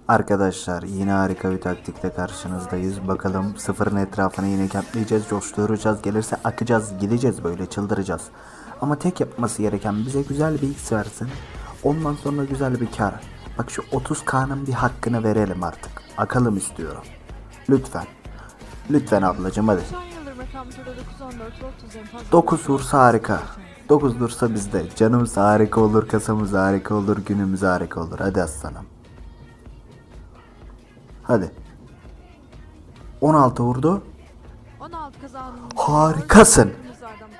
Arkadaşlar yine harika bir taktikle karşınızdayız. Bakalım sıfırın etrafına yine kemplayacağız, coşturacağız. Gelirse akacağız, gideceğiz böyle çıldıracağız. Ama tek yapması gereken bize güzel bir X versin. Ondan sonra güzel bir kar. Bak şu 30K'nın bir hakkını verelim artık. Akalım istiyorum. Lütfen. Lütfen ablacım hadi. 9 vursa harika. 9 vursa bizde. Canımız harika olur, kasamız harika olur, günümüz harika olur. Hadi aslanım. Hadi. 16 vurdu. 16 kazandım. Harikasın.